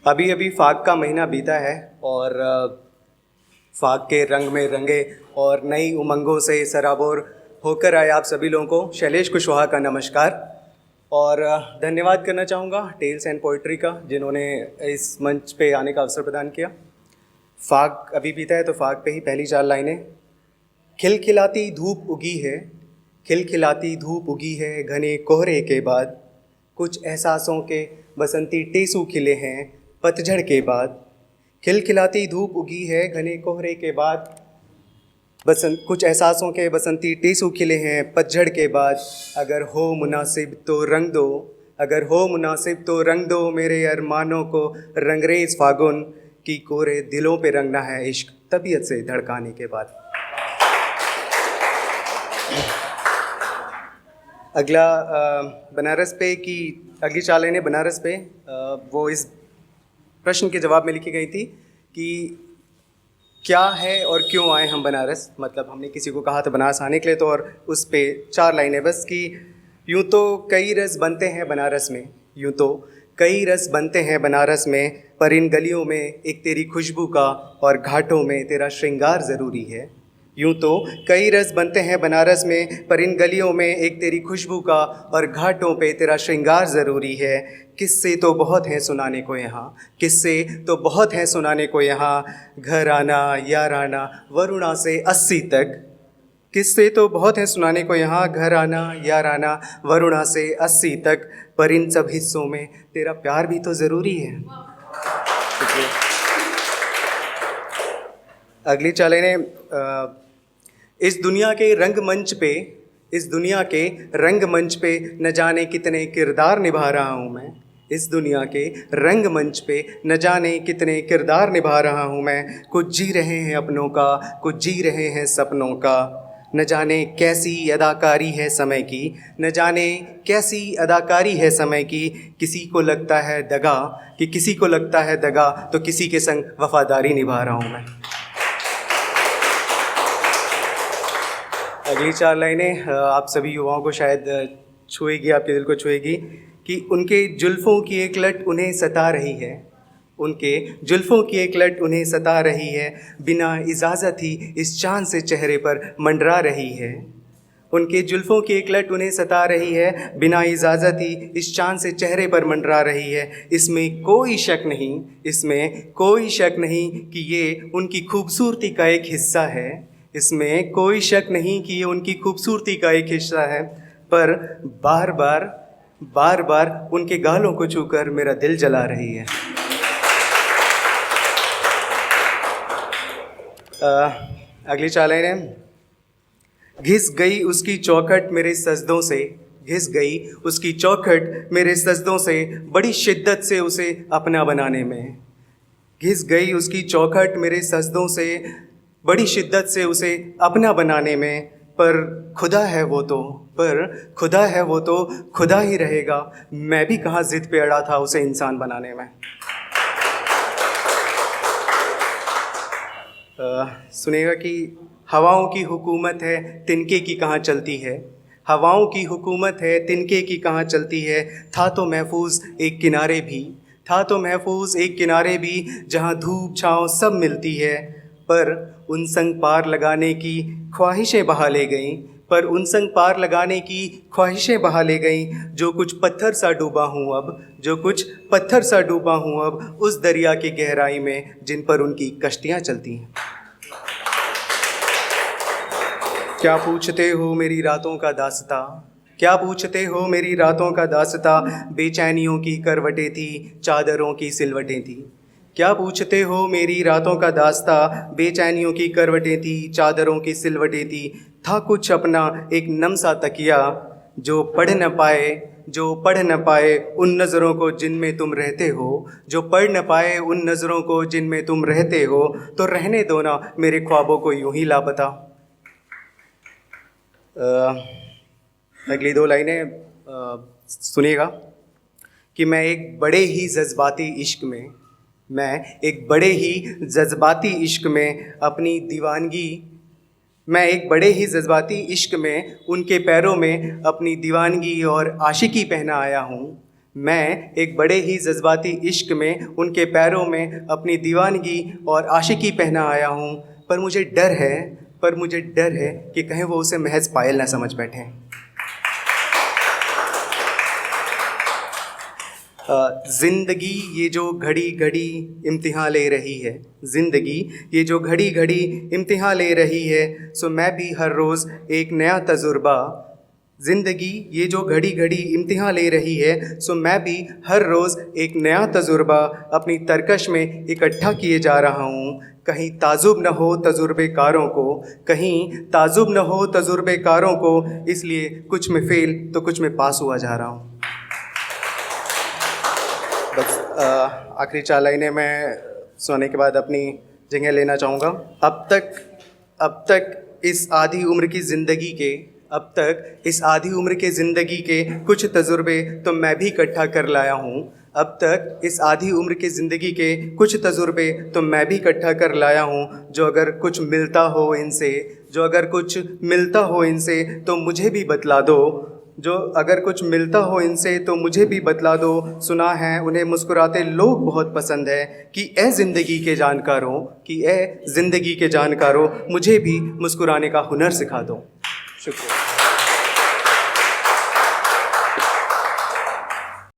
अभी अभी फाग का महीना बीता है और फाग के रंग में रंगे और नई उमंगों से सराबोर होकर आए आप सभी लोगों को शैलेश कुशवाहा का नमस्कार। और धन्यवाद करना चाहूँगा टेल्स एंड पोइट्री का, जिन्होंने इस मंच पे आने का अवसर प्रदान किया। फाग अभी बीता है तो फाग पे ही पहली 4 लाइनें। खिलखिलाती धूप उगी है, खिलखिलाती धूप उगी है घने कोहरे के बाद, कुछ एहसासों के बसंती टेसू खिले हैं पतझड़ के बाद। खिलखिलाती धूप उगी है घने कोहरे के बाद, कुछ एहसासों के बसंती टेसू खिले हैं पतझड़ के बाद। अगर हो मुनासिब तो रंग दो, अगर हो मुनासिब तो रंग दो मेरे अरमानों को, रंगरेज फागुन की कोरे दिलों पे रंगना है इश्क तबीयत से धड़काने के बाद। अगला बनारस पे की अगली 4 लाइनें बनारस पे वो इस प्रश्न के जवाब में लिखी गई थी कि क्या है और क्यों आए हम बनारस। मतलब हमने किसी को कहा था बनारस आने के लिए, तो और उस पे 4 लाइनें बस कि यूँ तो कई रस बनते हैं बनारस में, यूँ तो कई रस बनते हैं बनारस में, पर इन गलियों में एक तेरी खुशबू का और घाटों में तेरा श्रृंगार ज़रूरी है। यूँ तो कई रस बनते हैं बनारस में, पर इन गलियों में एक तेरी खुशबू का और घाटों पे तेरा श्रृंगार ज़रूरी है। किस्से तो बहुत हैं सुनाने को यहाँ, किस्से तो बहुत हैं सुनाने को यहाँ, घर आना यार आना वरुणा से 80 तक। किस्से तो बहुत हैं सुनाने को यहाँ, घर आना यार आना वरुणा से 80 तक, पर इन सब हिस्सों में तेरा प्यार भी तो ज़रूरी है। अगली चालें ने इस दुनिया के रंगमंच पे, इस दुनिया के रंगमंच पे न जाने कितने किरदार निभा रहा हूँ मैं, इस दुनिया के रंगमंच पे न जाने कितने किरदार निभा रहा हूँ मैं। कुछ जी रहे हैं अपनों का, कुछ जी रहे हैं सपनों का, न जाने कैसी अदाकारी है समय की, न जाने कैसी अदाकारी है समय की। किसी को लगता है दगा, कि किसी को लगता है दगा, तो किसी के संग वफादारी निभा रहा हूँ मैं। अगली 4 लाइनें आप सभी युवाओं को शायद छुएगी, आपके दिल को छुएगी कि उनके जुल्फ़ों की एक लट उन्हें सता रही है, उनके जुल्फ़ों की एक लट उन्हें सता रही है, बिना इजाज़त ही इस चाँद से चेहरे पर मंडरा रही है। उनके जुल्फ़ों की एक लट उन्हें सता रही है, बिना इजाज़त ही इस चाँद से चेहरे पर मंडरा रही है। इसमें कोई शक नहीं, इसमें कोई शक नहीं कि ये उनकी खूबसूरती का एक हिस्सा है, इसमें कोई शक नहीं कि ये उनकी खूबसूरती का एक हिस्सा है। पर बार बार बार बार उनके गालों को छूकर मेरा दिल जला रही है। अगली 4 लाइनें। घिस गई उसकी चौखट मेरे सजदों से, घिस गई उसकी चौखट मेरे सजदों से, बड़ी शिद्दत से उसे अपना बनाने में। घिस गई उसकी चौखट मेरे सजदों से, बड़ी शिद्दत से उसे अपना बनाने में। पर खुदा है वो तो, पर खुदा है वो तो खुदा ही रहेगा, मैं भी कहाँ ज़िद पे अड़ा था उसे इंसान बनाने में। सुनिएगा कि हवाओं की हुकूमत है तिनके की कहाँ चलती है, हवाओं की हुकूमत है तिनके की कहाँ चलती है। था तो महफूज एक किनारे भी, था तो महफूज एक किनारे भी, जहाँ धूप छाँव सब मिलती है। पर उन संग पार लगाने की ख्वाहिशें बहा ले गईं, पर उन संग पार लगाने की ख्वाहिशें बहा ले गईं। जो कुछ पत्थर सा डूबा हूँ अब, जो कुछ पत्थर सा डूबा हूँ अब उस दरिया की गहराई में, जिन पर उनकी कश्तियाँ चलती हैं। क्या पूछते हो मेरी रातों का दास्ता, क्या पूछते हो मेरी रातों का दास्ता, बेचैनियों की करवटें थी चादरों की सिलवटें थी। क्या पूछते हो मेरी रातों का दास्ता, बेचैनियों की करवटें थी चादरों की सिलवटें थी। था कुछ अपना एक नम सा तकिया, जो पढ़ न पाए, जो पढ़ न पाए उन नज़रों को जिनमें तुम रहते हो, जो पढ़ न पाए उन नज़रों को जिनमें तुम रहते हो। तो रहने दो ना मेरे ख्वाबों को यूं ही लापता। अगली 2 लाइनें सुनिएगा कि मैं एक बड़े ही जज्बाती इश्क में, मैं एक बड़े ही जज्बाती इश्क में अपनी दीवानगी, मैं एक बड़े ही जज्बाती इश्क में उनके पैरों में अपनी दीवानगी और आशिकी पहना आया हूँ। मैं एक बड़े ही जज्बाती इश्क में उनके पैरों में अपनी दीवानगी और आशिकी पहना आया हूँ, पर मुझे डर है कि कहीं वो उसे महज पायल ना समझ बैठें। ज़िंदगी ये जो घड़ी घड़ी इम्तिहान ले रही है, ज़िंदगी ये जो घड़ी घड़ी इम्तिहान ले रही है, सो मैं भी हर रोज़ एक नया तजुर्बा। ज़िंदगी ये जो घड़ी घड़ी इम्तिहान ले रही है, सो मैं भी हर रोज़ एक नया तजुर्बा अपनी तरकश में इकट्ठा किए जा रहा हूँ। कहीं ताजुब न हो तजुर्बेकारों को, कहीं ताजुब न हो तजुर्बेकारों को, इसलिए कुछ में फ़ेल तो कुछ में पास हुआ जा रहा हूँ। बस आखिरी 4 लाइनें मैं सुनाने के बाद अपनी जगह लेना चाहूँगा। अब तक इस आधी उम्र की ज़िंदगी के कुछ तजुर्बे तो मैं भी इकट्ठा कर लाया हूँ। अब तक इस आधी उम्र की ज़िंदगी के कुछ तजुर्बे तो मैं भी इकट्ठा कर लाया हूँ। जो अगर कुछ मिलता हो इनसे तो मुझे भी बतला दो। मुझे भी बतला दो। सुना है उन्हें मुस्कुराते लोग बहुत पसंद है कि ए ज़िंदगी के जानकारों मुझे भी मुस्कुराने का हुनर सिखा दो। शुक्रिया।